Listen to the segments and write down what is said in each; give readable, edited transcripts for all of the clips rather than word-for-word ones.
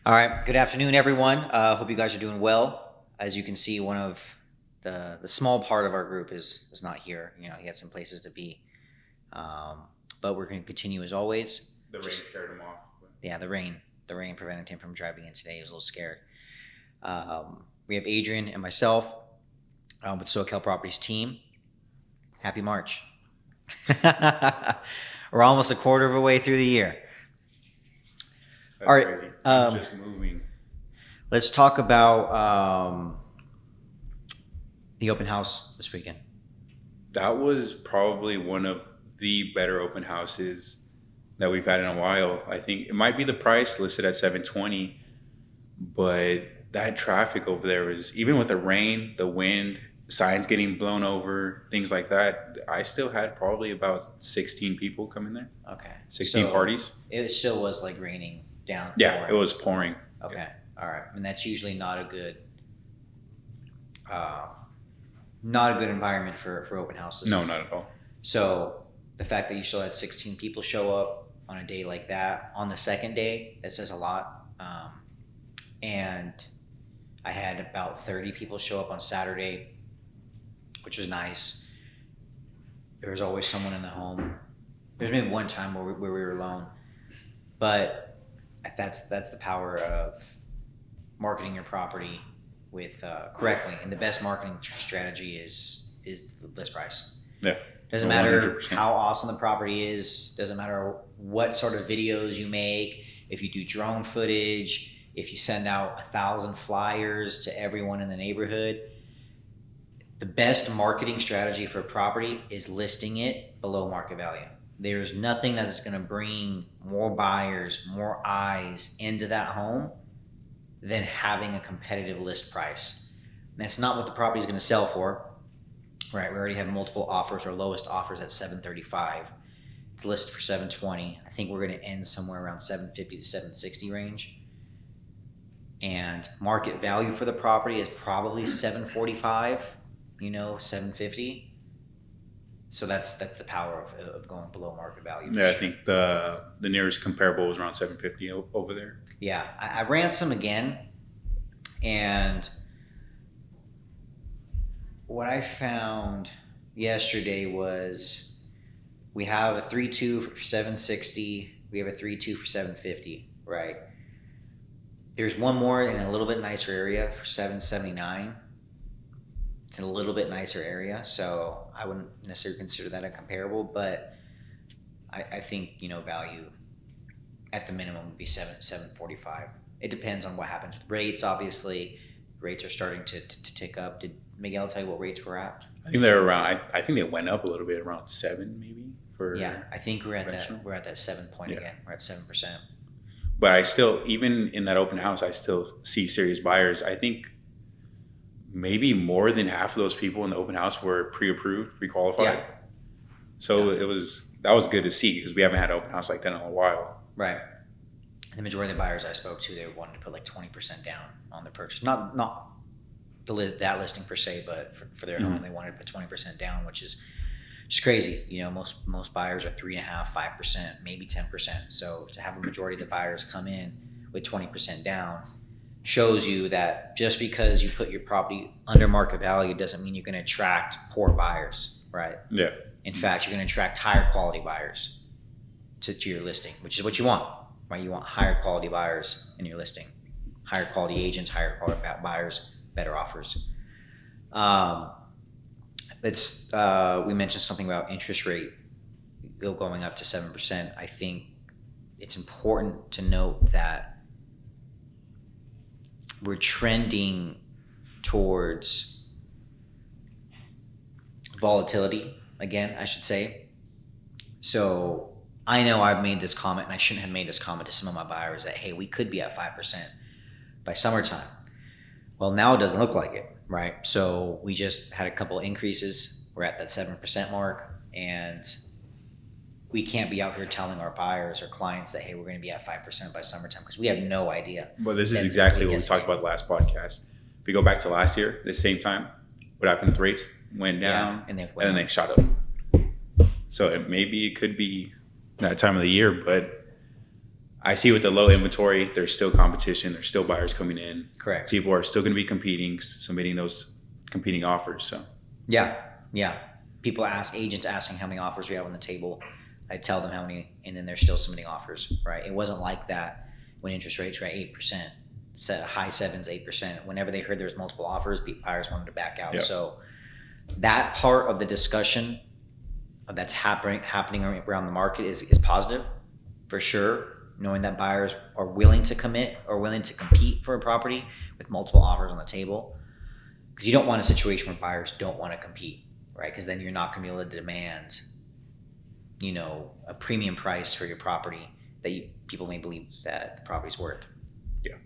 All right. Good afternoon, everyone. Hope you guys are doing well. As you can see, one of the small part of our group is not here. You know, he had some places to be. Um, but we're going to continue as always. The rain scared him off. Yeah, the rain prevented him from driving in today. He was a little scared. We have Adrian and myself with SoCal Properties team. Happy March. We're almost a quarter of a way through the year. That's All right. crazy. It's just moving. Let's talk about the open house this weekend. That was probably one of the better open houses that we've had in a while. I think it might be the price listed at 720, but that traffic over there was, even with the rain, the wind, signs getting blown over, things like that. I still had probably about 16 people come in there. Okay. 16 So parties. It still was like raining down. Yeah, it was pouring. Okay. All right. And that's usually not a good, environment for open houses. No, not at all. So the fact that you still had 16 people show up on a day like that on the second day, that says a lot. And I had about 30 people show up on Saturday, which was nice. There was always someone in the home. There's been one time where we were alone, but that's the power of marketing your property with correctly. And the best marketing strategy is the list price. Yeah. Doesn't matter 100%. how awesome the property is. Doesn't matter what sort of videos you make. If you do drone footage, if you send out 1,000 flyers to everyone in the neighborhood, the best marketing strategy for a property is listing it below market value. There's nothing that's going to bring more buyers, more eyes into that home than having a competitive list price. And that's not what the property is going to sell for. Right, we already have multiple offers. Our lowest offers at 735. It's listed for 720. I think we're going to end somewhere around 750 to 760 range. And market value for the property is probably 745. 750. So that's the power of going below market value. Yeah, I think the nearest comparable was around 750 over there. Yeah, I ran some again, and what I found yesterday was we have a 3.2 for 760. We have a 3.2 for 750, right? There's one more in a little bit nicer area for 779. It's in a little bit nicer area, so I wouldn't necessarily consider that a comparable, but I think, value at the minimum would be 745. It depends on what happens with rates, obviously. Rates are starting to tick up. Did Miguel tell you what rates we're at? I think they're around. I think they went up a little bit, around 7 maybe. Yeah, I think we're at that. conventional. We're at that 7 point Yeah. again. We're at 7%. But I still, even in that open house, I still see serious buyers. I think maybe more than half of those people in the open house were pre-approved, pre-qualified. Yeah. So that was good to see, because we haven't had an open house like that in a while. Right. The majority of the buyers I spoke to, they wanted to put like 20% down on the purchase. Not that listing per se, but for their home, they wanted to put 20% down, which is just crazy. Most buyers are 3.5%, 5%, maybe 10%. So to have a majority of the buyers come in with 20% down shows you that just because you put your property under market value doesn't mean you're going to attract poor buyers, right? Yeah. In fact, you're going to attract higher quality buyers to your listing, which is what you want, right? You want higher quality buyers in your listing, higher quality agents, higher quality buyers, better offers. We mentioned something about interest rate going up to 7%. I think it's important to note that we're trending towards volatility again, I should say. So I know I've made this comment, and I shouldn't have made this comment to some of my buyers, that, hey, we could be at 5% by summertime. Well, now it doesn't look like it, right? So we just had a couple of increases. We're at that 7% mark, and we can't be out here telling our buyers or clients that, hey, we're going to be at 5% by summertime, because we have no idea. But this is exactly what we talked about last podcast. If we go back to last year, the same time, what happened with rates? Went down, and then they shot up. So maybe it could be that time of the year, but I see with the low inventory, there's still competition. There's still buyers coming in. Correct. People are still going to be competing, submitting those competing offers. So Yeah. People agents asking how many offers we have on the table. I tell them how many, and then they're still submitting offers, right? It wasn't like that when interest rates were at 8%, set high 7s, 8%. Whenever they heard there was multiple offers, buyers wanted to back out. Yep. So that part of the discussion that's happening around the market is positive, for sure. Knowing that buyers are willing to commit or willing to compete for a property with multiple offers on the table, because you don't want a situation where buyers don't want to compete, right? Because then you're not going to be able to demand, a premium price for your property that people may believe that the property's worth. Yeah.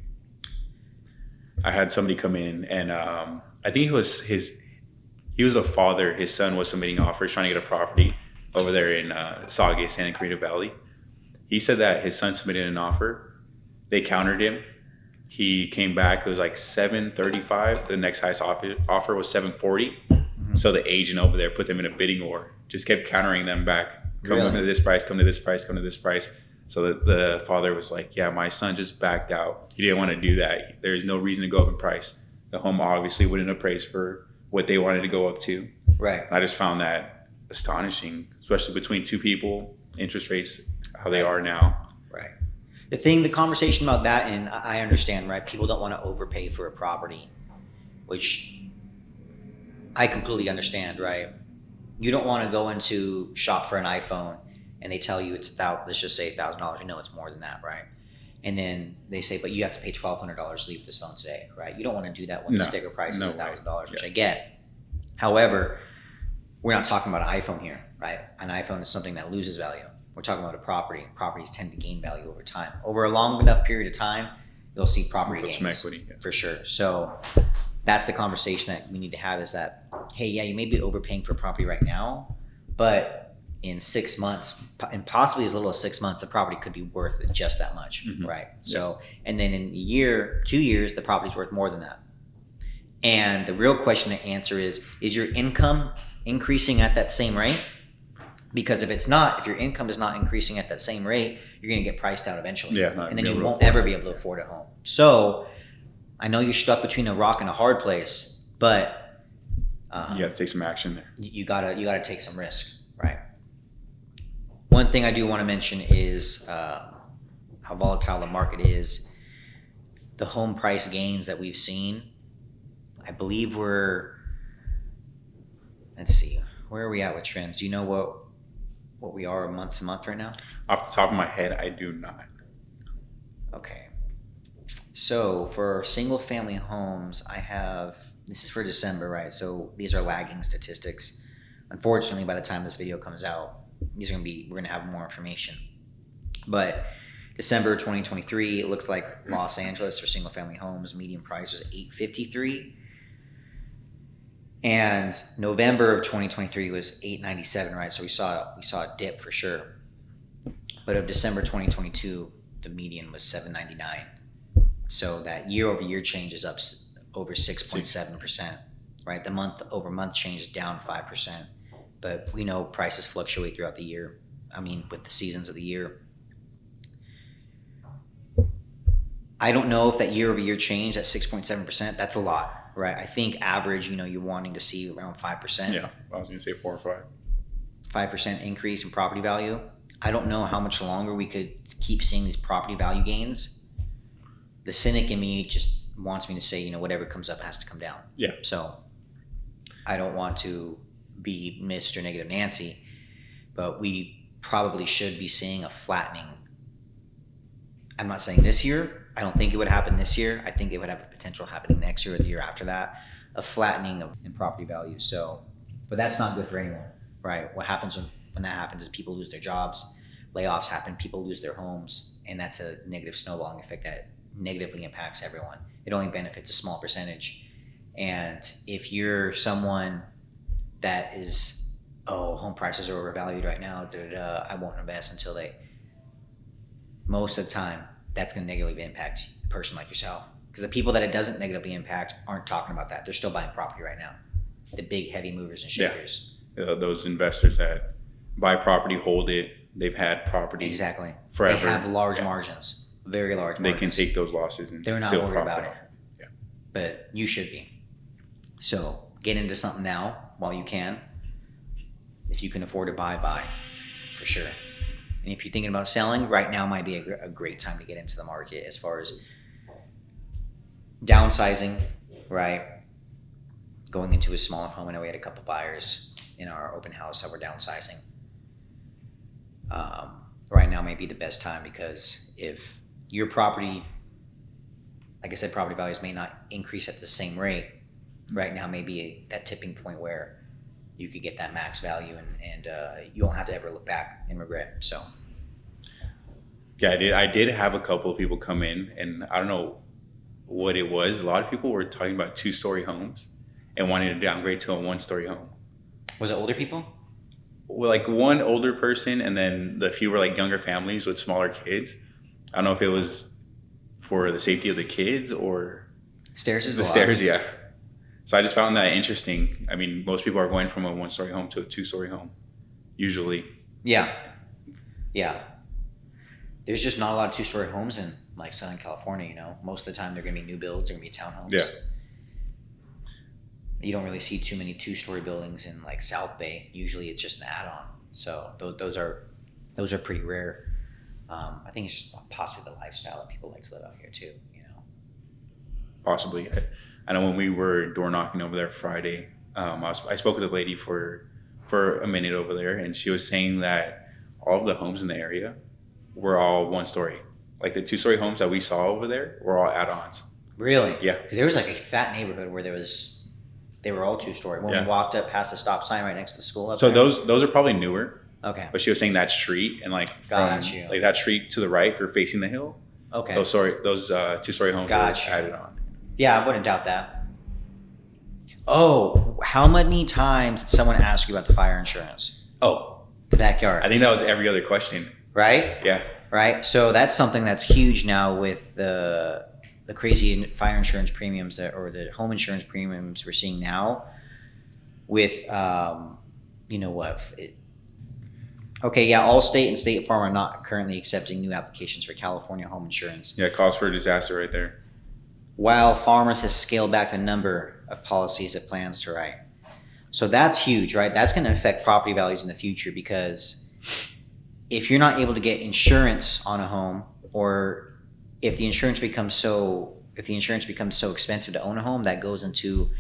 I had somebody come in, and I think he was a father. His son was submitting offers, trying to get a property over there in Saugus, Santa Clarita Valley. He said that his son submitted an offer. They countered him. He came back. It was like $735. The next highest offer was $740. Mm-hmm. So the agent over there put them in a bidding war. Just kept countering them back. Come to this price. Come to this price. Come to this price. So the father was like, "Yeah, my son just backed out. He didn't want to do that. There's no reason to go up in price. The home obviously wouldn't appraise for what they wanted to go up to." Right. And I just found that astonishing, especially between two people. Interest rates, how they are now. Right. The conversation about that, and I understand, right? People don't want to overpay for a property, which I completely understand, right? You don't want to go into shop for an iPhone and they tell you it's let's just say $1,000. You know it's more than that, right? And then they say, but you have to pay $1,200 to leave this phone today, right? You don't want to do that when the sticker price is $1,000, which I get. However, we're not talking about an iPhone here, right? An iPhone is something that loses value. We're talking about a property. Properties tend to gain value over time. Over a long enough period of time, you'll see property gains. Some equity, yeah. For sure. So that's the conversation that we need to have, is that, hey, yeah, you may be overpaying for a property right now, but in 6 months, and possibly as little as 6 months, the property could be worth just that much, Mm-hmm. right? So, and then in a year, 2 years, the property's worth more than that. And the real question to answer is your income increasing at that same rate? Because if it's not, if your income is not increasing at that same rate, you're going to get priced out eventually. Yeah, and then you won't ever be able to afford a home. So I know you're stuck between a rock and a hard place, but you got to take some action there. You gotta take some risk, right? One thing I do want to mention is how volatile the market is. The home price gains that we've seen, I believe let's see, where are we at with trends? Do you know what we are month to month right now? Off the top of my head, I do not. Okay. So for single family homes, this is for December, right? So these are lagging statistics. Unfortunately, by the time this video comes out, we're going to have more information. But December 2023, it looks like Los Angeles for single family homes, median price was $853. And November of 2023 was $897, right? So we saw a dip for sure. But of December 2022, the median was $799. So that year over year change is up over 6.7%, right? The month over month change is down 5%. But we know prices fluctuate throughout the year. I mean, with the seasons of the year. I don't know if that year over year change at 6.7%, that's a lot. Right, I think average, you're wanting to see around 5%. Yeah, I was going to say 4 or 5. 5% increase in property value. I don't know how much longer we could keep seeing these property value gains. The cynic in me just wants me to say, whatever comes up has to come down. Yeah. So I don't want to be Mr. Negative Nancy, but we probably should be seeing a flattening. I'm not saying this year. I don't think it would happen this year. I think it would have the potential happening next year or the year after that, a flattening in property values. So, but that's not good for anyone, right? What happens when that happens is people lose their jobs, layoffs happen, people lose their homes, and that's a negative snowballing effect that negatively impacts everyone. It only benefits a small percentage. And if you're someone that is, home prices are overvalued right now, I won't invest until most of the time, that's going to negatively impact a person like yourself. Because the people that it doesn't negatively impact aren't talking about that. They're still buying property right now. The big heavy movers and shakers. Yeah. Those investors that buy property, hold it, They've had property Exactly. forever. They have large margins, very large They margins. can take those losses and They're not still worried profit. about it. Yeah. But you should be. So get into something now while you can. If you can afford to buy for sure. And if you're thinking about selling, right now might be a great time to get into the market as far as downsizing, right? Going into a smaller home. I know we had a couple buyers in our open house that were downsizing. Right now may be the best time because if your property, like I said, property values may not increase at the same rate. Right now may be that tipping point where you could get that max value and you won't have to ever look back and regret. So Yeah, I did have a couple of people come in, and I don't know what it was. A lot of people were talking about 2-story homes and wanting to downgrade to a 1-story home. was it older people? Well, like one older person, and then the few were like younger families with smaller kids. I don't know if it was for the safety of the kids or Stairs is the a lot. stairs. Yeah. So I just found that interesting. I mean, most people are going from a 1-story home to a 2-story home, usually. Yeah. There's just not a lot of 2-story homes in like Southern California, you know. Most of the time they're gonna be new builds, they're gonna be townhomes. Yeah. You don't really see too many 2-story buildings in like South Bay. Usually it's just an add-on. So those are pretty rare. I think it's just possibly the lifestyle that people like to live out here too, you know. Possibly. I know when we were door knocking over there Friday, I spoke with a lady for a minute over there, and she was saying that all of the homes in the area were all 1-story. Like the 2-story homes that we saw over there were all add-ons. Really? Yeah. Because there was like a fat neighborhood where they were all 2-story. When Yeah. we walked up past the stop sign right next to the school up So there. those are probably newer, Okay. but she was saying that street and like from Got you. like that street to the right, if you're facing the hill, Okay. those 2-story homes Got were you. added on. Yeah, I wouldn't doubt that. Oh, how many times did someone ask you about the fire insurance? Oh, The backyard. I think that was every other question. Right? Yeah. Right? So that's something that's huge now with the crazy fire insurance premiums or the home insurance premiums we're seeing now with, you know what? Okay, yeah, Allstate and State Farm are not currently accepting new applications for California home insurance, Yeah, cause for a disaster right there. while Farmers has scaled back the number of policies it plans to write. So that's huge, right? That's going to affect property values in the future because if you're not able to get insurance on a home, or if the insurance becomes so expensive to own a home, that goes into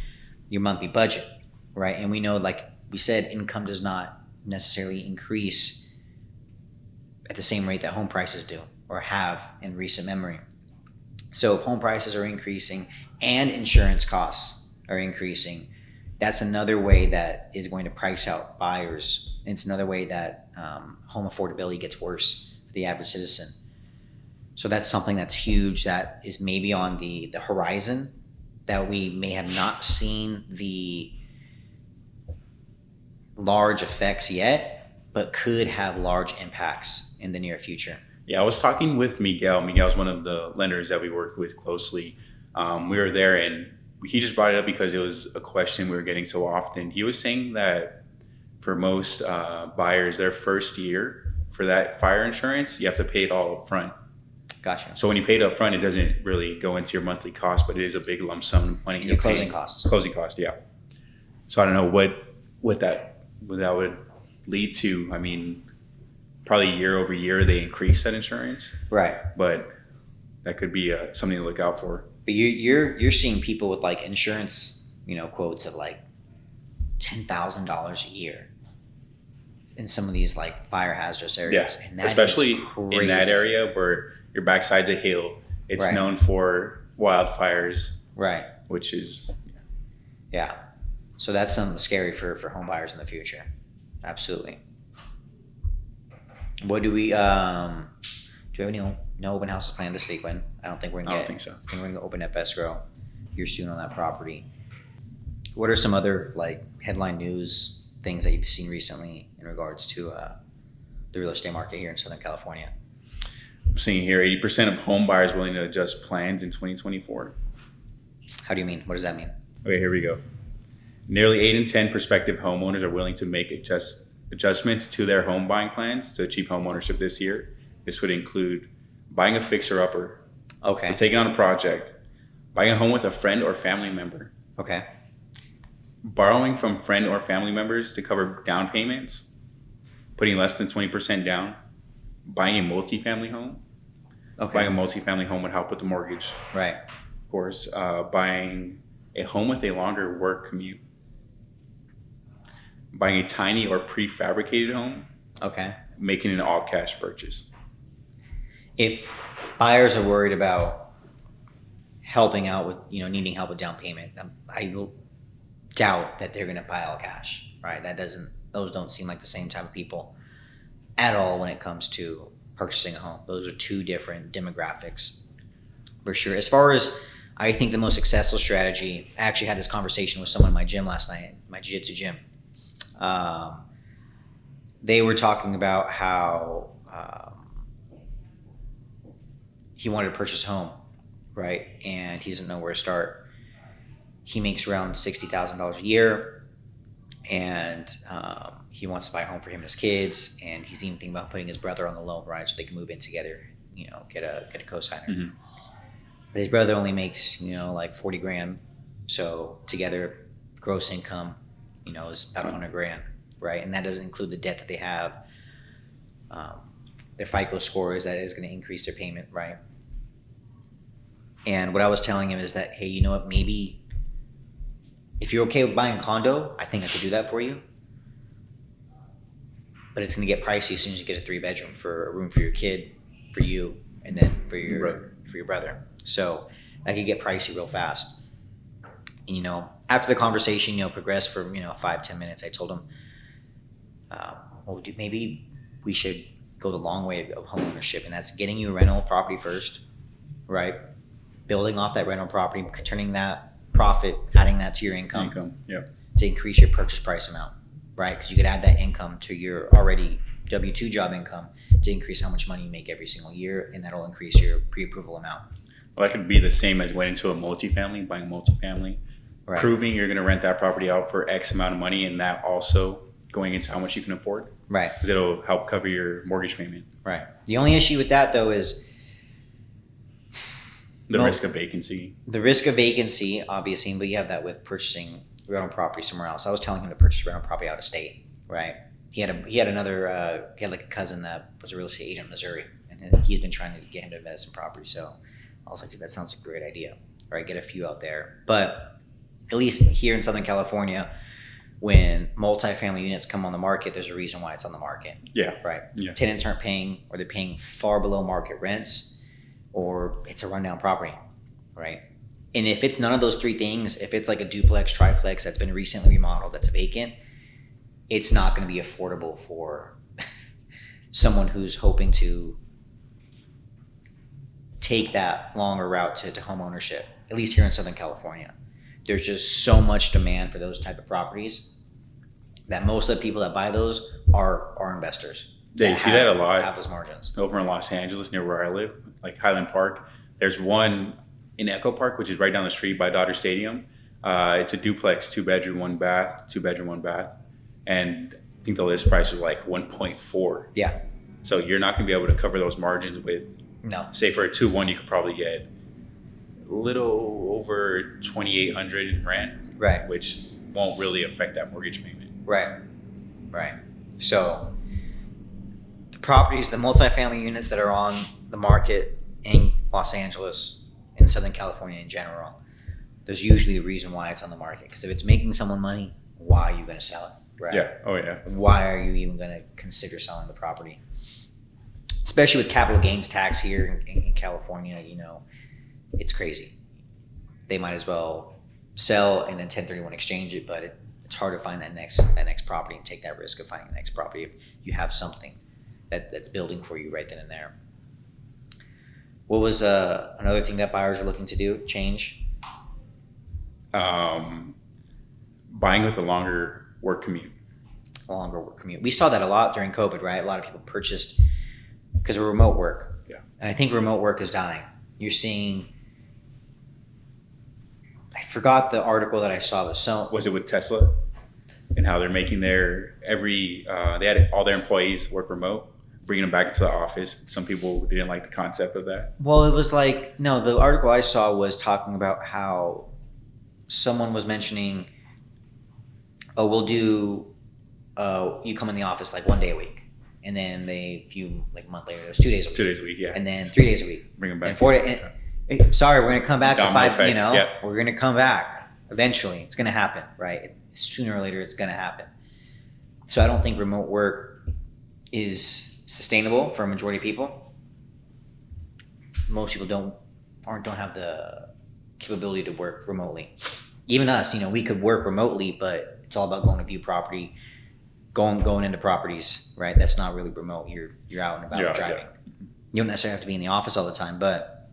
your monthly budget, right? And we know, like we said, income does not necessarily increase at the same rate that home prices do or have in recent memory. So if home prices are increasing and insurance costs are increasing, that's another way that is going to price out buyers. And it's another way that home affordability gets worse for the average citizen. So that's something that's huge that is maybe on the horizon that we may have not seen the large effects yet, but could have large impacts in the near future. Yeah, I was talking with Miguel. Miguel's one of the lenders that we work with closely. We were there, and he just brought it up because it was a question we were getting so often. He was saying that for most buyers, their first year for that fire insurance, you have to pay it all up front. Gotcha. So when you pay it up front, it doesn't really go into your monthly cost, but it is a big lump sum of money. Your closing costs. Closing cost, yeah. So I don't know what that would lead to. I mean, probably year over year they increase that insurance, Right. but that could be something to look out for. But you're seeing people with like insurance, you know, quotes of like $10,000 a year in some of these like fire hazardous areas. Yeah, And that is especially in that crazy. area where your backside's a hill. It's Right. known for wildfires, Right. which is Yeah. So that's something scary for home buyers in the future. Absolutely. What do we have any no open houses planned this week, Quinn? I don't think we're I gonna don't think so. I think we're gonna open up escrow here soon on that property. What are some other like headline news things that you've seen recently in regards to the real estate market here in Southern California? I'm seeing here 80% of home buyers willing to adjust plans in 2024. How do you mean? What does that mean? Okay, here we go. Nearly 8 in 10 prospective homeowners are willing to make adjustments to their home buying plans to achieve home ownership this year. This would include buying a fixer-upper, Okay. so taking on a project, buying a home with a friend or family member, Okay. borrowing from friend or family members to cover down payments, putting less than 20% down, buying a multifamily home. Buying a Okay. multifamily home would help with the mortgage, Right. of course. Buying a home with a longer work commute, buying a tiny or prefabricated home, Okay. making an all cash purchase. If buyers are worried about helping out with, needing help with down payment, I will doubt that they're going to buy all cash, right? Those don't seem like the same type of people at all when it comes to purchasing a home. Those are two different demographics for sure. As far as I think the most successful strategy, I actually had this conversation with someone in my gym last night, my jiu-jitsu gym. They were talking about how he wanted to purchase a home, right? And he doesn't know where to start. He makes around $60,000 a year, and he wants to buy a home for him and his kids. And he's even thinking about putting his brother on the loan, right, so they can move in together. Get a co-signer. Mhm. But his brother only makes like 40 grand, so together, gross income, is about 100 grand, right? And that doesn't include the debt that they have. Their FICO score is going to increase their payment, right? And what I was telling him is that, hey, you know what? Maybe if you're okay with buying a condo, I think I could do that for you. But it's going to get pricey as soon as you get a 3-bedroom for a room for your kid, for you, and then for your brother. So that could get pricey real fast. And, after the conversation, progressed for 5-10 minutes, I told him, maybe we should go the long way of home ownership, and that's getting you a rental property first, right? Building off that rental property, turning that profit, adding that to your income Yeah. to increase your purchase price amount, right? Because you could add that income to your already W-2 job income to increase how much money you make every single year, and that'll increase your pre-approval amount. Well, that could be the same as going into a multifamily, buying a multifamily, Right. proving you're going to rent that property out for X amount of money, and that also going into how much you can afford, Right. because it'll help cover your mortgage payment. Right. The only issue with that, though, is The No. risk of vacancy. the risk of vacancy, obviously, but you have that with purchasing rental property somewhere else. I was telling him to purchase rental property out of state, right? He had like a cousin that was a real estate agent in Missouri, and he had been trying to get him to invest in property. So I was like, dude, that sounds like a great idea, right? Get a few out there. But at least here in Southern California, when multifamily units come on the market, there's a reason why it's on the market, Yeah. right? Yeah. Tenants aren't paying, or they're paying far below market rents, or it's a rundown property, right? And if it's none of those three things, if it's like a duplex, triplex that's been recently remodeled, that's vacant, it's not going to be affordable for someone who's hoping to take that longer route to home ownership, at least here in Southern California. There's just so much demand for those type of properties that most of the people that buy those are investors. Yeah, you see that a lot. Have those margins. Over in Los Angeles, near where I live, like Highland Park. There's one in Echo Park, which is right down the street by Dodger Stadium. It's a duplex, 2-bedroom, 1 bath. And I think the list price was like 1.4. Yeah. So you're not going to be able to cover those margins with, No. say for a 2-1, you could probably get a little over 2,800 in rent, Right. which won't really affect that mortgage payment. Right. Right. So the properties, the multifamily units that are on the market in Los Angeles, in Southern California in general, there's usually a reason why it's on the market. Because if it's making someone money, why are you going to sell it? Right. Yeah. Oh, yeah. Why are you even going to consider selling the property? Especially with capital gains tax here in California, it's crazy. They might as well sell and then 1031 exchange it, but it's hard to find that next property and take that risk of finding the next property if you have something that's building for you right then and there. What was another thing that buyers are looking to do? Change? Buying with a longer work commute. A longer work commute. We saw that a lot during COVID, right? A lot of people purchased because of remote work. Yeah. And I think remote work is dying. You're seeing, I forgot the article that I saw. Was it with Tesla? and how they're making they had all their employees work remote, bringing them back into the office. Some people didn't like the concept of that. Well, it was like, no, the article I saw was talking about how someone was mentioning, oh, we'll do, you come in the office like 1 day a week. And then like a month later, it was 2 days a week. 2 days a week, yeah. And then 3 days a week. Bring them back. And 4 days. Sorry, we're going to come back to Domino 5, effect, yeah. We're going to come back eventually. It's going to happen, right? Sooner or later, it's going to happen. So I don't think remote work is sustainable for a majority of people. Most people don't have the capability to work remotely. Even us, we could work remotely, but it's all about going to view property, going into properties, right? That's not really remote. You're out and about driving. Yeah. You don't necessarily have to be in the office all the time, but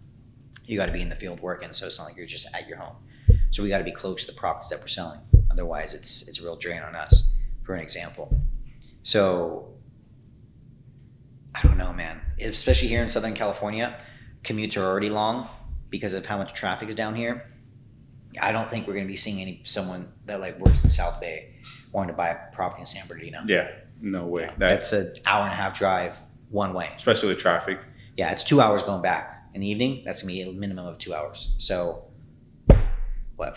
you got to be in the field working. So it's not like you're just at your home. So we got to be close to the properties that we're selling. Otherwise, it's a real drain on us. For an example, so I don't know, man. Especially here in Southern California, commutes are already long because of how much traffic is down here. I don't think we're going to be seeing someone that like works in South Bay wanting to buy a property in San Bernardino. Yeah, no way. That's an hour and a half drive one way. Especially with traffic. Yeah, it's 2 hours going back. In the evening, that's going to be a minimum of 2 hours. So, what,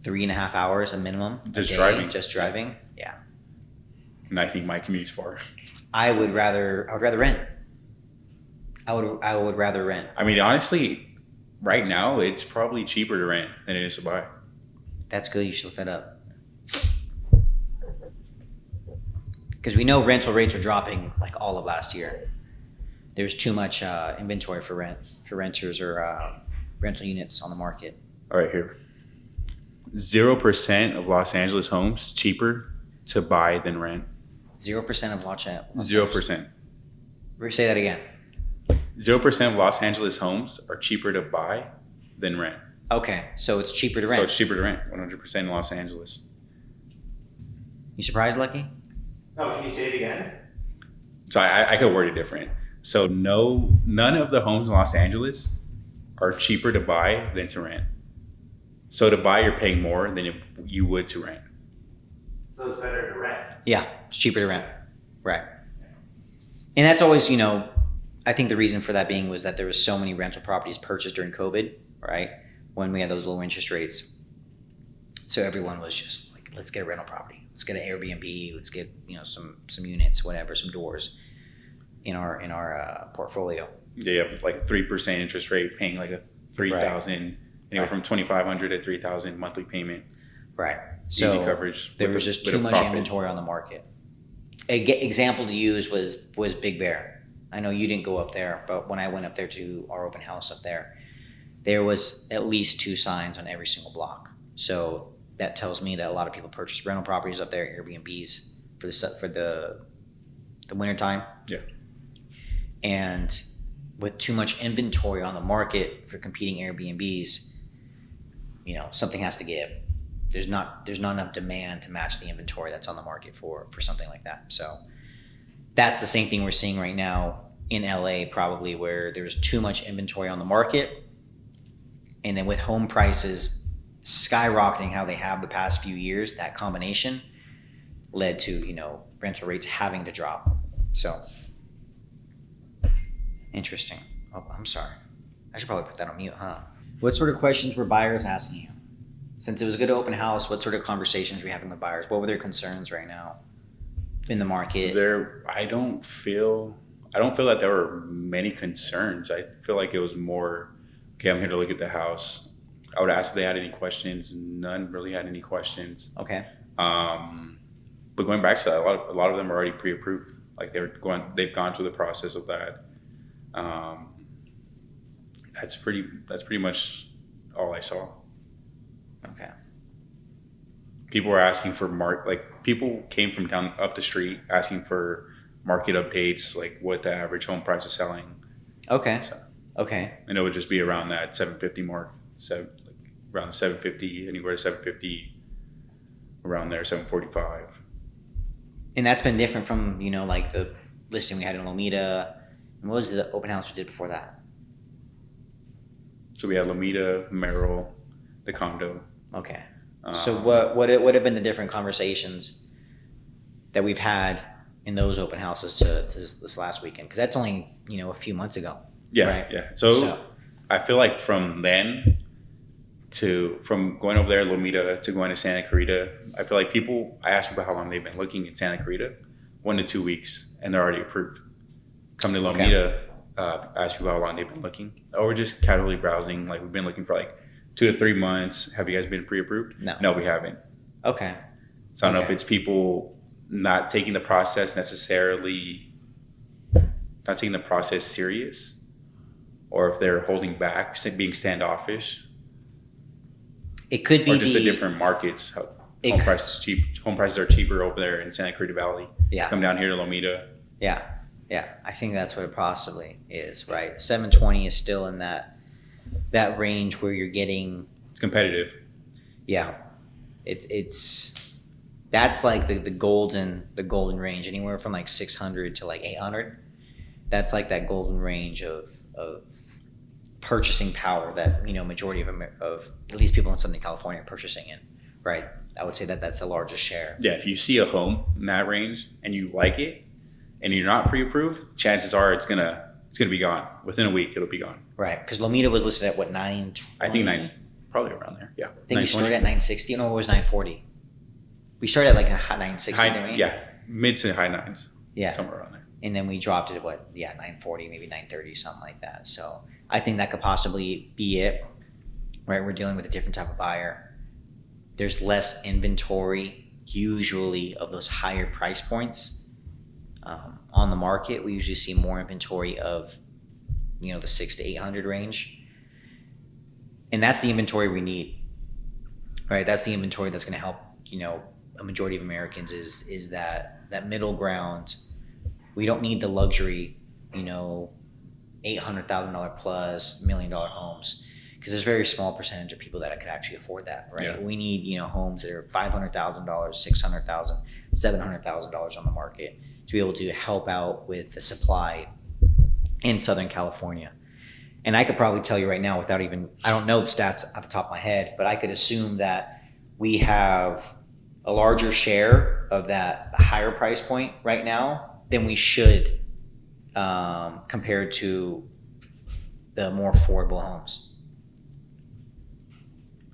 3.5 hours a minimum? Just driving. Just driving? Yeah. And I think my commute's far. I would rather rent. I would rather rent. I mean, honestly, right now, it's probably cheaper to rent than it is to buy. That's good. You should look that up. Because we know rental rates are dropping like all of last year. There's too much inventory for renters or rental units on the market. All right, here. 0% of Los Angeles homes cheaper to buy than rent. 0% of Los Angeles. 0%. Say that again. 0% of Los Angeles homes are cheaper to buy than rent. Okay, so it's cheaper to rent. So it's cheaper to rent, 100% in Los Angeles. You surprised, Lucky? No, can you say it again? So I could word it different. So none of the homes in Los Angeles are cheaper to buy than to rent. So to buy, you're paying more than you would to rent. So it's better to rent. Yeah, it's cheaper to rent. Right. And that's always, I think the reason for that being was that there was so many rental properties purchased during COVID, right? When we had those low interest rates. So everyone was just like, let's get a rental property. Let's get an Airbnb. Let's get, some units, whatever, some doors in our portfolio. Yeah, like 3% interest rate, paying like a $3,000, anywhere from $2,500 to $3,000 monthly payment. Right. So easy coverage. There was just too much inventory on the market. An example to use was Big Bear. I know you didn't go up there, but when I went up there to our open house up there was at least 2 signs on every single block. So that tells me that a lot of people purchase rental properties up there, Airbnbs for the wintertime. Yeah. And with too much inventory on the market for competing Airbnbs, something has to give. There's not enough demand to match the inventory that's on the market for something like that. So that's the same thing we're seeing right now in LA, probably, where there's too much inventory on the market. And then with home prices skyrocketing how they have the past few years, that combination led to, rental rates having to drop. So interesting. Oh, I'm sorry. I should probably put that on mute, huh? What sort of questions were buyers asking you? Since it was a good open house, what sort of conversations were you having with buyers? What were their concerns right now in the market? I don't feel that there were many concerns. I feel like it was more, okay, I'm here to look at the house. I would ask if they had any questions. None really had any questions. Okay. But going back to that, a lot of them are already pre-approved. Like they've gone through the process of that. That's pretty much all I saw. Okay. People were asking for people came from down up the street asking for market updates, like what the average home price is selling. Okay. So, okay. and it would just be around that 750 mark, around 750, anywhere to 750, around there, 745. And that's been different from, like the listing we had in Lomita. And what was the open house we did before that? So we had Lomita, Merrill, the condo. Okay. So what have been the different conversations that we've had in those open houses to this last weekend, because that's only a few months ago. Yeah, Right. yeah. So I feel like from going over there, Lomita, to going to Santa Clarita, I feel like I ask people how long they've been looking in Santa Clarita, 1 to 2 weeks, and they're already approved. Come to Lomita, ask people how long they've been looking, or we're just casually browsing. Like, we've been looking for like 2 to 3 months. Have you guys been pre-approved? No, we haven't. Okay. So I don't know if it's people not taking the process serious, or if they're holding back, being standoffish. It could be or just the different markets. Home prices are cheaper over there in Santa Clarita Valley. Yeah. Come down here to Lomita. Yeah. I think that's what it possibly is, right? 720 is still in that range where you're getting. It's competitive. Yeah, that's like the golden range, anywhere from like 600 to like 800. That's like that golden range of purchasing power that majority of at least people in Southern California are purchasing in, right? I would say that's the largest share. Yeah, if you see a home in that range and you like it, and you're not pre-approved, chances are it's gonna be gone within a week. It'll be gone. Right, because Lomita was listed at what, 920? I think probably around there. Yeah, I think we started at 960. No, it was 940. We started at like a 960. didn't we? Yeah, mid to high nines. Yeah, somewhere around there. And then we dropped it at 940, maybe 930, something like that. So I think that could possibly be it. Right, we're dealing with a different type of buyer. There's less inventory usually of those higher price points. On the market, we usually see more inventory of, the 600 to 800 range, and that's the inventory we need, right? That's the inventory that's going to help, a majority of Americans is that middle ground. We don't need the luxury, $800,000 plus $1 million homes, because there's a very small percentage of people that could actually afford that, right? Yeah. We need, homes that are $500,000, $600,000, $700,000 on the market to be able to help out with the supply in Southern California. And I could probably tell you right now, I don't know the stats at the top of my head, but I could assume that we have a larger share of that higher price point right now than we should, compared to the more affordable homes.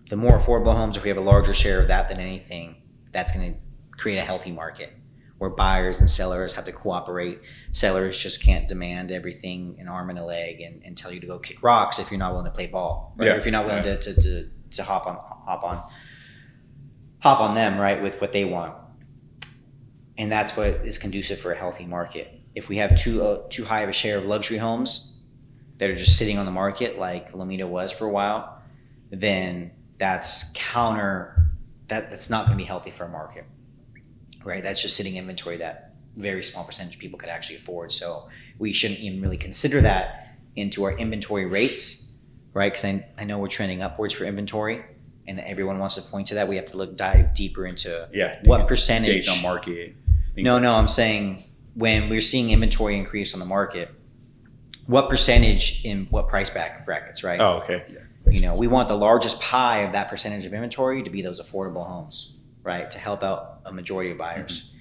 The more affordable homes, if we have a larger share of that than anything, that's going to create a healthy market where buyers and sellers have to cooperate. Sellers just can't demand everything an arm and a leg and tell you to go kick rocks if you're not willing to play ball, right? Yeah. Or if you're not willing to hop on them, right, with what they want. And that's what is conducive for a healthy market. If we have too high of a share of luxury homes that are just sitting on the market like Lomita was for a while, then that's that's not going to be healthy for a market. Right, that's just sitting inventory that very small percentage of people could actually afford. So we shouldn't even really consider that into our inventory rates, right? Because I know we're trending upwards for inventory, and everyone wants to point to that. We have to dive deeper into what percentage. Days on market. No, I'm saying when we're seeing inventory increase on the market, what percentage in what price brackets, right? Oh, okay. Yeah. We want the largest pie of that percentage of inventory to be those affordable homes, right, to help out a majority of buyers. Mm-hmm.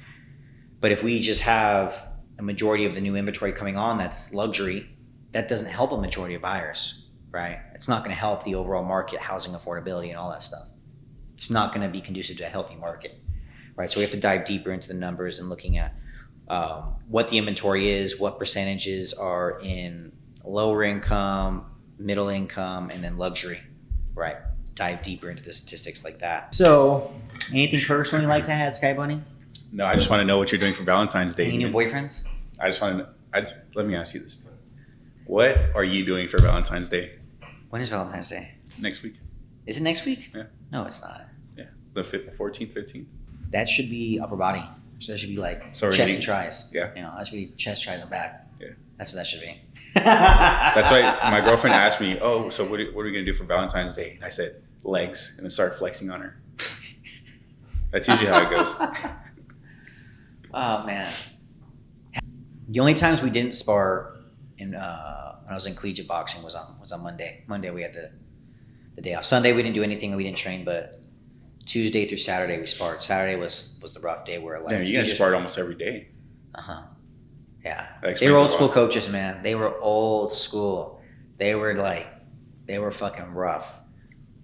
But if we just have a majority of the new inventory coming on that's luxury, that doesn't help a majority of buyers, right? It's not going to help the overall market, housing affordability and all that stuff. It's not going to be conducive to a healthy market, right? So we have to dive deeper into the numbers and looking at what the inventory is, what percentages are in lower income, middle income, and then luxury, right? Dive deeper into the statistics like that. So, anything personal you like to add, Sky Bunny? No, I just want to know what you're doing for Valentine's Day. Any new boyfriends? I just want to. Let me ask you this: what are you doing for Valentine's Day? When is Valentine's Day? Next week. Is it next week? Yeah. No, it's not. Yeah, the 14th, 15th. That should be upper body. So that should be like So chest and tries. Yeah. That should be chest, tries, and back. Yeah. That's what that should be. That's why my girlfriend asked me, "Oh, so what are we gonna do for Valentine's Day?" And I said, "Legs," and then started flexing on her. That's usually how it goes. Oh man. The only times we didn't spar when I was in collegiate boxing was on Monday. Monday we had the day off. Sunday we didn't do anything. We didn't train, but Tuesday through Saturday we sparred. Saturday was the rough day where like Damn, you guys sparred almost every day. Yeah. That explains They were a old school lot. coaches, man. They were old school. They were fucking rough.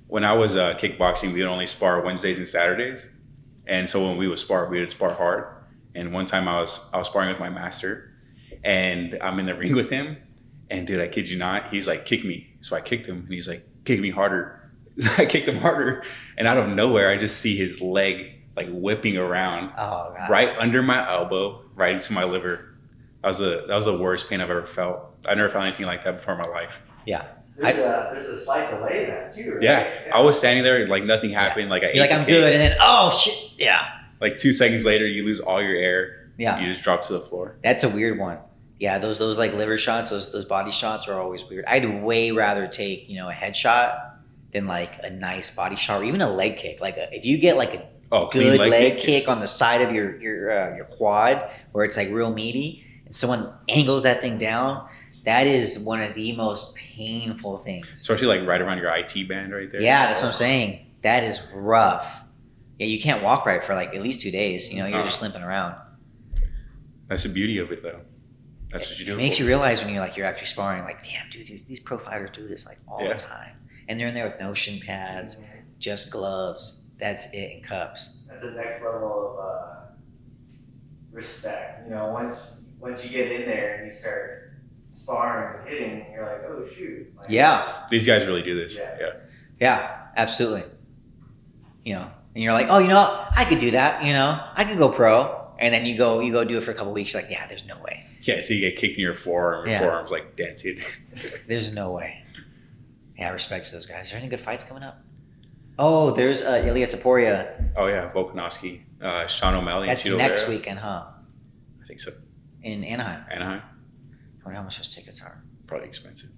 When I was kickboxing, we would only spar Wednesdays and Saturdays, and so when we would spar hard. And one time I was sparring with my master, and I'm in the ring with him, and dude, I kid you not, he's like, kick me. So I kicked him, and he's like, kick me harder. I kicked him harder, and out of nowhere, I just see his leg like whipping around Oh god. right under my elbow, right into my liver. That was the worst pain I've ever felt. I never felt anything like that before in my life. Yeah. There's a slight delay in that too, right? Yeah, I was standing there like nothing happened. Like I You're like, ate the I'm cake. good, and then oh shit. Yeah. Like 2 seconds later, you lose all your air. Yeah. You just drop to the floor. That's a weird one. Yeah, those like liver shots, those body shots are always weird. I'd way rather take, you know, a headshot than like a nice body shot or even a leg kick. Like if you get like a Clean good leg kick on the side of your quad where it's like real meaty and someone angles that thing down, that is one of the most painful things. Especially like right around your IT band right there. Yeah, that's what I'm saying. That is rough. Yeah, you can't walk right for like at least 2 days. You know, you're just limping around. That's the beauty of it though. That's what you do. It makes you realize when you're actually sparring, like, damn, dude, these pro fighters do this like all Yeah. the time. And they're in there with no shin pads, just gloves. That's it, and cups. That's the next level of respect. You know, once you get in there and you start sparring and hitting, you're like, oh shoot. Like, Yeah, These guys really do this. Yeah. Yeah. yeah, absolutely. You know, and you're like, oh, you know, I could do that. You know, I could go pro. And then you go do it for a couple weeks. You're like, yeah, there's no way. Yeah. So you get kicked in your forearm. Your Yeah. forearm's like dented. There's no way. Yeah, respect to those guys. Are there any good fights coming up? Oh, there's Ilya Taporia. Oh yeah, Volkanovski, Sean O'Malley. That's and Cheeto next Vera. weekend, huh? I think so. In Anaheim. Anaheim, I wonder how much those tickets are. probably expensive.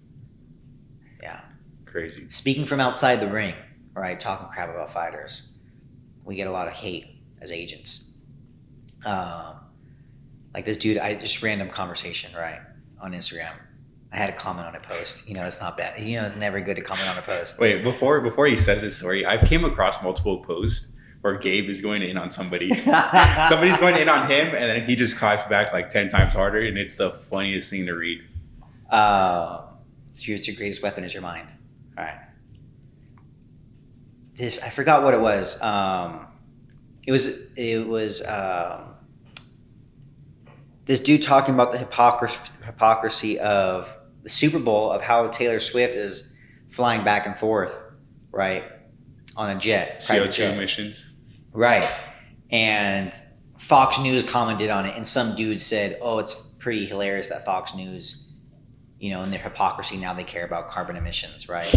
Yeah. Crazy. Speaking from outside the ring, right? Talking crap about fighters, we get a lot of hate as agents. Like this dude, just random conversation, right, on Instagram. I had a comment on a post. You know, it's not bad. You know, it's never good to comment on a post. Wait, before he says this story, I've came across multiple posts where Gabe is going in on somebody. Somebody's going in on him, and then he just claps back like 10 times harder, and it's the funniest thing to read. It's your greatest weapon is your mind. All right. I forgot what it was. It was this dude talking about the hypocrisy of the Super Bowl, of how Taylor Swift is flying back and forth, right, on a jet, private CO2 jet. emissions. Right. And Fox News commented on it, and some dude said, oh, it's pretty hilarious that Fox News, you know, in their hypocrisy, now they care about carbon emissions, right?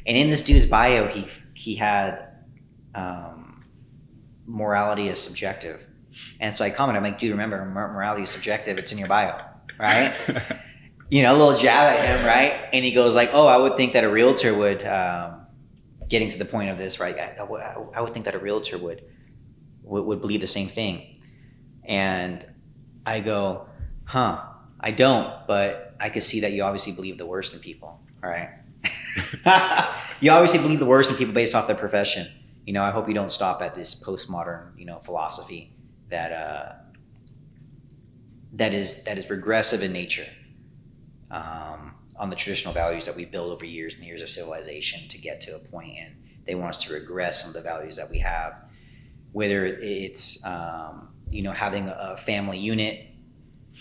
And in this dude's bio, he had morality is subjective. And so I commented, I'm like, dude, remember, morality is subjective. It's in your bio, right? You know, a little jab at him, right? And he goes like, oh, I would think that a realtor would, getting to the point of this, right? I would think that a realtor would believe the same thing. And I go, I don't, but I could see that you obviously believe the worst in people, all right? You obviously believe the worst in people based off their profession. You know, I hope you don't stop at this postmodern, you know, philosophy that is regressive in nature, on the traditional values that we built over years and years of civilization to get to a point, and they want us to regress some of the values that we have, whether it's you know, having a family unit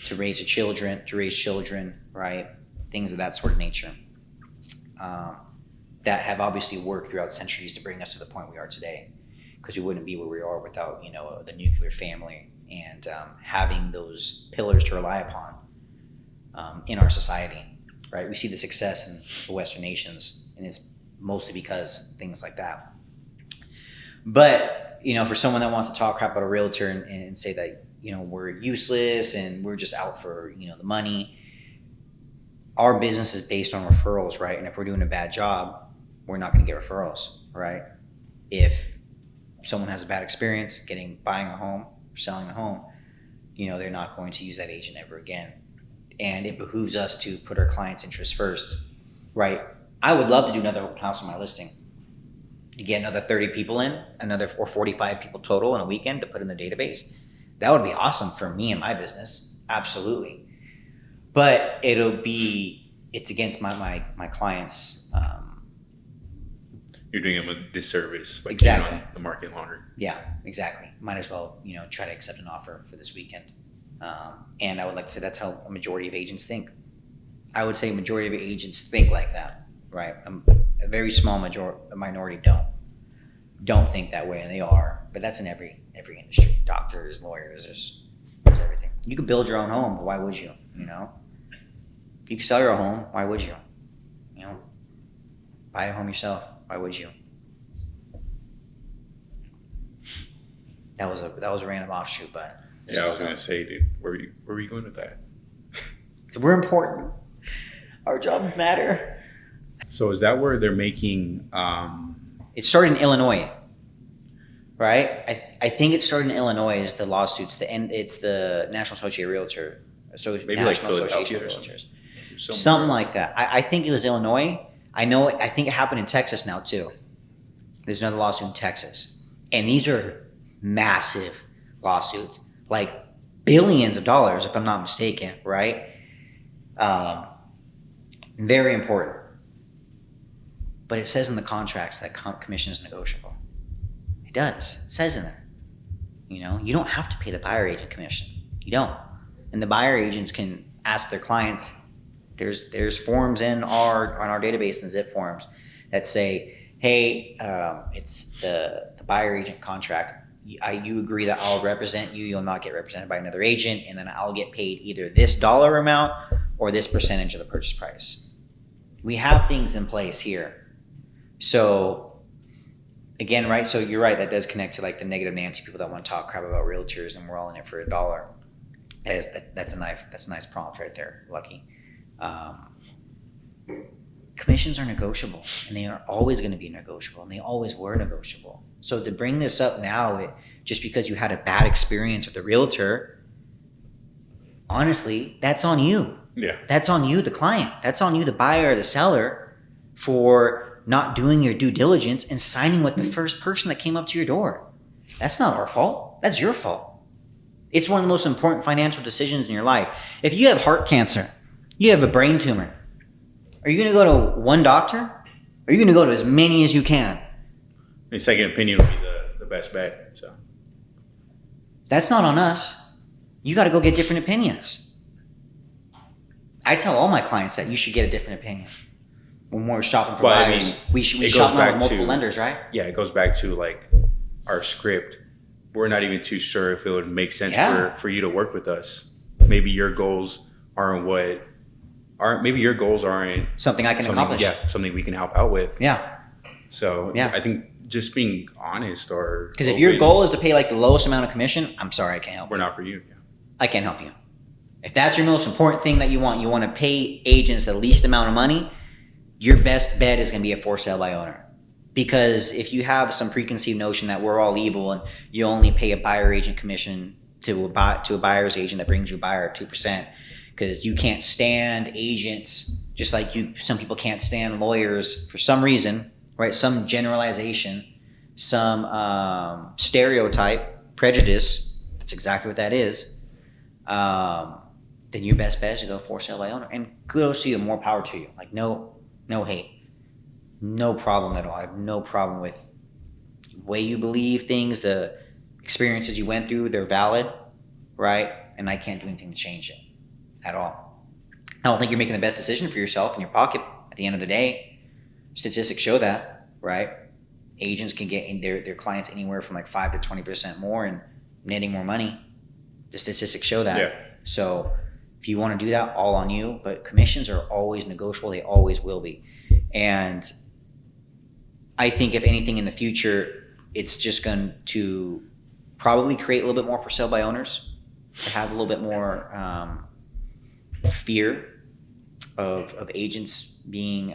to raise children, right? Things of that sort of nature, that have obviously worked throughout centuries to bring us to the point we are today, because we wouldn't be where we are without, you know, the nuclear family and having those pillars to rely upon in our society, right? We see the success in the Western nations, and it's mostly because things like that. But, you know, for someone that wants to talk crap about a realtor and say that, you know, we're useless and we're just out for, you know, the money, our business is based on referrals, right? And if we're doing a bad job, we're not going to get referrals, right? If someone has a bad experience buying a home or selling a home, you know, they're not going to use that agent ever again. And it behooves us to put our clients' interests first, right? I would love to do another open house on my listing. You get another 30 people in, or 45 people total in a weekend to put in the database. That would be awesome for me and my business. Absolutely. But it's against my clients. You're doing them a disservice by Exactly. keeping on the market longer. Yeah, exactly. Might as well, try to accept an offer for this weekend. And I would like to say that's how a majority of agents think. I would say a majority of agents think like that, right? A very small minority don't think that way, and they are. But that's in every industry. Doctors, lawyers, there's everything. You could build your own home, but why would you? You could sell your home. Why would you? Buy a home yourself. Why would you? That was a random offshoot, but Yeah, I was gonna say, dude, where were you going with that? so we're important. Our jobs matter. So is that where they're making? It started in Illinois, right? I think it started in Illinois. Is the lawsuits? It's the National Association of Realtor, Maybe National like Association Philadelphia of or something. Realtors, something like that. I think it was Illinois. I think it happened in Texas now too. There's another lawsuit in Texas, and these are massive lawsuits, like billions of dollars, if I'm not mistaken, right? Very important. But it says in the contracts that commission is negotiable. It does. It says in there. You don't have to pay the buyer agent commission. You don't. And the buyer agents can ask their clients. There's forms on our database and Zip forms that say, hey, it's the buyer agent contract. You agree that I'll represent you. You'll not get represented by another agent, and then I'll get paid either this dollar amount or this percentage of the purchase price. We have things in place here. So again, right? So you're right. That does connect to like the negative Nancy people that want to talk crap about realtors, and we're all in it for a dollar. That's a nice prompt right there, Lucky. Commissions are negotiable, and they are always going to be negotiable, and they always were negotiable. So to bring this up now, just because you had a bad experience with a realtor, honestly, that's on you. Yeah. That's on you, the client. That's on you, the buyer or the seller, for not doing your due diligence and signing with the first person that came up to your door. That's not our fault. That's your fault. It's one of the most important financial decisions in your life. If you have heart cancer, you have a brain tumor, are you going to go to one doctor? Or are you going to go to as many as you can? A second opinion would be the best bet. So That's not on us. You got to go get different opinions. I tell all my clients that you should get a different opinion. When we're shopping for buyers, we shop now with multiple lenders, right? Yeah, it goes back to like our script. We're not even too sure if it would make sense for you to work with us. Maybe your goals aren't Something I can accomplish. Yeah, something we can help out with. Yeah. So Yeah. I think just being honest Because if your goal is to pay like the lowest amount of commission, I'm sorry, I can't help we're you. not for you. Yeah. I can't help you. If that's your most important thing that you want to pay agents the least amount of money, your best bet is going to be a for sale by owner. Because if you have some preconceived notion that we're all evil and you only pay a buyer agent commission to a buyer's agent that brings you a buyer at 2%, because you can't stand agents, just like some people can't stand lawyers for some reason, right? Some generalization, some stereotype, prejudice. That's exactly what that is. Then your best bet is to go for sale by owner. And kudos to you, more power to you. Like no hate, no problem at all. I have no problem with the way you believe things, the experiences you went through. They're valid, right? And I can't do anything to change it at all. I don't think you're making the best decision for yourself in your pocket at the end of the day. Statistics show that, right? Agents can get in their clients anywhere from like 5 to 20% more and netting more money. The statistics show that. Yeah. So if you want to do that, all on you. But commissions are always negotiable. They always will be. And I think if anything in the future, it's just going to probably create a little bit more for sale by owners, to have a little bit more fear of agents being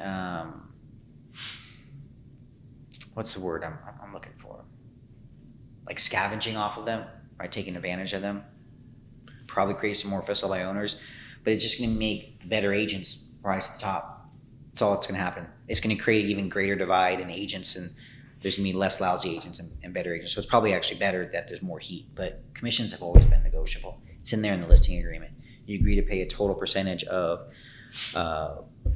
what's the word I'm looking for? Like scavenging off of them, right? Taking advantage of them. Probably create some more for sale by owners, but it's just going to make better agents rise to the top. That's all that's going to happen. It's going to create an even greater divide in agents and there's going to be less lousy agents and better agents. So it's probably actually better that there's more heat. But commissions have always been negotiable. It's in there in the listing agreement. You agree to pay a total percentage of,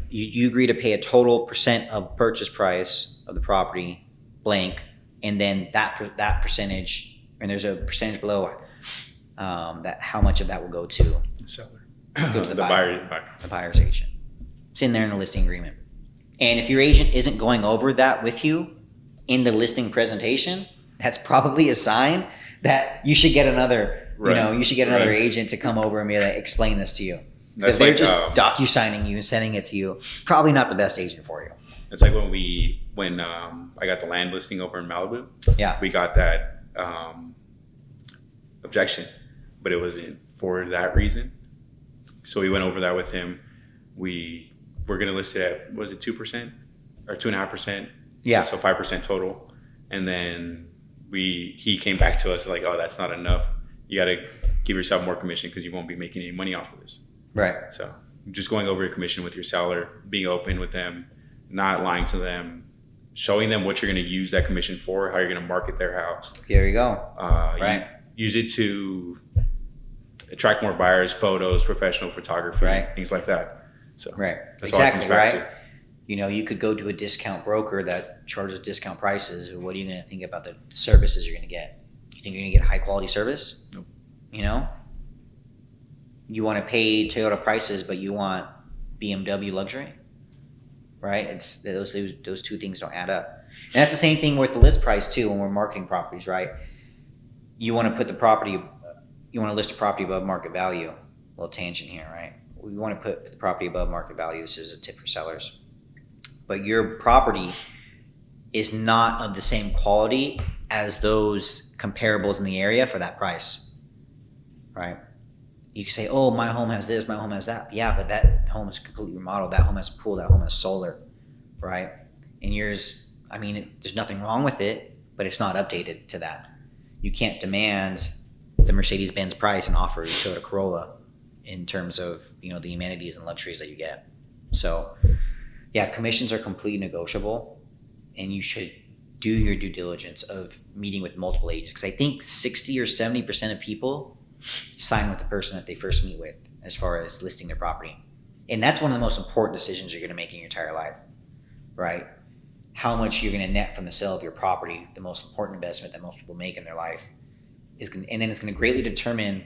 you agree to pay a total percent of purchase price of the property, blank, and then that percentage, and there's a percentage below that how much of that will go to The seller. go to the buyer. the buyer's agent. It's in there in the listing agreement. And if your agent isn't going over that with you in the listing presentation, that's probably a sign that you should get another, you should get another agent to come over and be like, explain this to you. Because if they're just docu-signing you and sending it to you, it's probably not the best agent for you. It's like when I got the land listing over in Malibu. Yeah. We got that objection, but it wasn't for that reason. So we went over that with him. We're going to list it at, was it 2% or 2.5%? Yeah. So 5% total. And then he came back to us like, oh, that's not enough. You got to give yourself more commission because you won't be making any money off of this. Right. So just going over your commission with your seller, being open with them, not lying to them, showing them what you're going to use that commission for, how you're going to market their house. There you go. Right. Use it to attract more buyers, photos, professional photography, right, things like that. So right. That's Exactly. all it comes back Right. to. You could go to a discount broker that charges discount prices. What are you going to think about the services you're going to get? You think you're going to get high quality service? Nope. You want to pay Toyota prices, but you want BMW luxury, right? It's those two things don't add up. And that's the same thing with the list price too. When we're marketing properties, right? You want to put you want to list a property above market value. A little tangent here, right? We want to put the property above market value. This is a tip for sellers. But your property is not of the same quality as those comparables in the area for that price, right? You can say, oh, my home has this, my home has that. Yeah, but that home is completely remodeled. That home has a pool, that home has solar, right? And yours, there's nothing wrong with it, but it's not updated to that. You can't demand the Mercedes-Benz price and offer a Toyota Corolla in terms of, the amenities and luxuries that you get. So, yeah, commissions are completely negotiable, and you should do your due diligence of meeting with multiple agents. Because I think 60 or 70% of people sign with the person that they first meet with as far as listing their property. And that's one of the most important decisions you're going to make in your entire life, right? How much you're going to net from the sale of your property, the most important investment that most people make in their life, and then it's going to greatly determine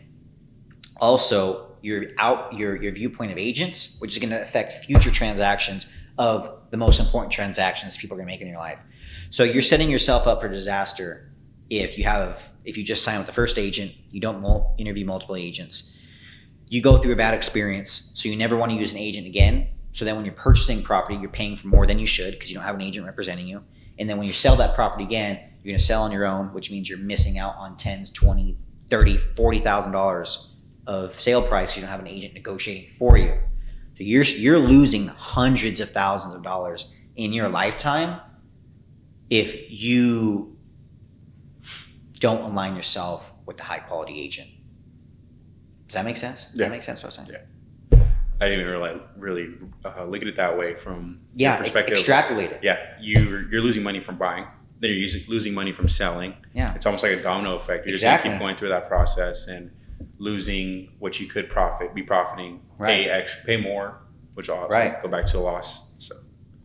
also your viewpoint of agents, which is going to affect future transactions of the most important transactions people are going to make in your life. So you're setting yourself up for disaster if you just sign with the first agent, you don't interview multiple agents, you go through a bad experience, so you never want to use an agent again. So then when you're purchasing property, you're paying for more than you should because you don't have an agent representing you. And then when you sell that property again, you're going to sell on your own, which means you're missing out on $10,000, $20,000, $30,000, $40,000 of sale price. You don't have an agent negotiating for you. So you're losing hundreds of thousands of dollars in your lifetime if you don't align yourself with the high quality agent. Does that make sense? Does that make sense what I'm saying? Yeah. I didn't even really look at it that way from your perspective. Extrapolate it. Yeah, you're losing money from buying. Then you're losing money from selling. Yeah. It's almost like a domino effect. You're just going to keep going through that process and losing what you could be profiting, pay more, which will also go back to a loss. So,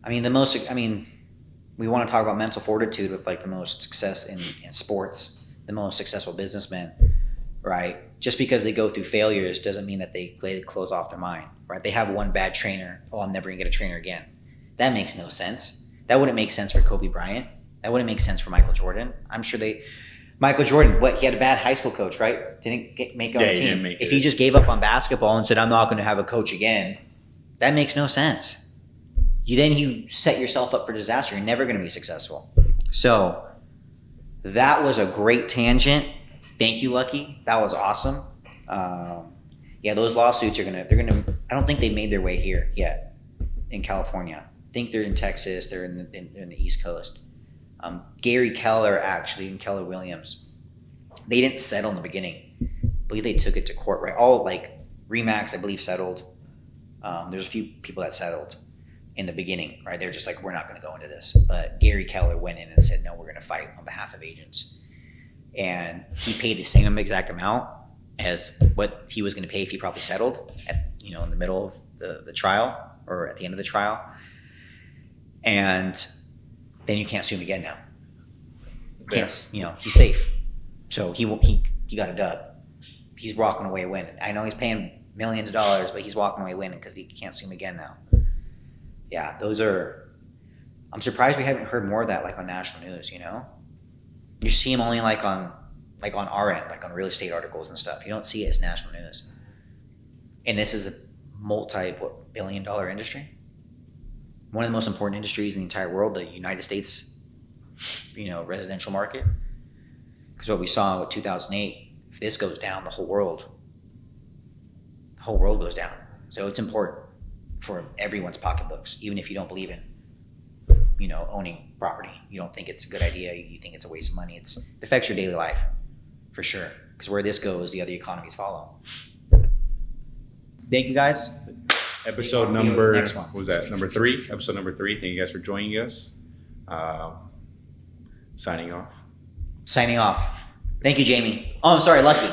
we want to talk about mental fortitude with like the most success in sports, the most successful businessmen, right? Just because they go through failures doesn't mean that they close off their mind, right? They have one bad trainer. Oh, I'm never gonna get a trainer again. That makes no sense. That wouldn't make sense for Kobe Bryant. That wouldn't make sense for Michael Jordan. I'm sure Michael Jordan, he had a bad high school coach, right? Didn't make it on the team. If he just gave up on basketball and said, I'm not going to have a coach again, that makes no sense. You set yourself up for disaster. You're never going to be successful. So that was a great tangent. Thank you, Lucky. That was awesome. Those lawsuits I don't think they made their way here yet in California. I think they're in Texas. They're in the East Coast. Gary Keller, actually, and Keller Williams, they didn't settle in the beginning. I believe they took it to court, right? All Remax, I believe, settled. There's a few people that settled. in the beginning, right? They're just like, we're not going to go into this. But Gary Keller went in and said, no, we're going to fight on behalf of agents. And he paid the same exact amount as what he was going to pay if he probably settled at, in the middle of the trial or at the end of the trial. And then you can't sue him again now. Can't, he's safe. So he got a dub. He's walking away winning. I know he's paying millions of dollars, but he's walking away winning because he can't sue him again now. Yeah, I'm surprised we haven't heard more of that like on national news, You see him only like on our end, like on real estate articles and stuff. You don't see it as national news. And this is a multi-billion-dollar industry. One of the most important industries in the entire world, the United States, residential market. Because what we saw with 2008, if this goes down, the whole world goes down. So it's important for everyone's pocketbooks, even if you don't believe in, owning property. You don't think it's a good idea. You think it's a waste of money. It affects your daily life, for sure. Because where this goes, the other economies follow. Thank you, guys. Episode number, next one. what was that? Number 3. Episode number 3. Thank you guys for joining us. Signing off. Signing off. Thank you, Jamie. Oh, I'm sorry, Lucky.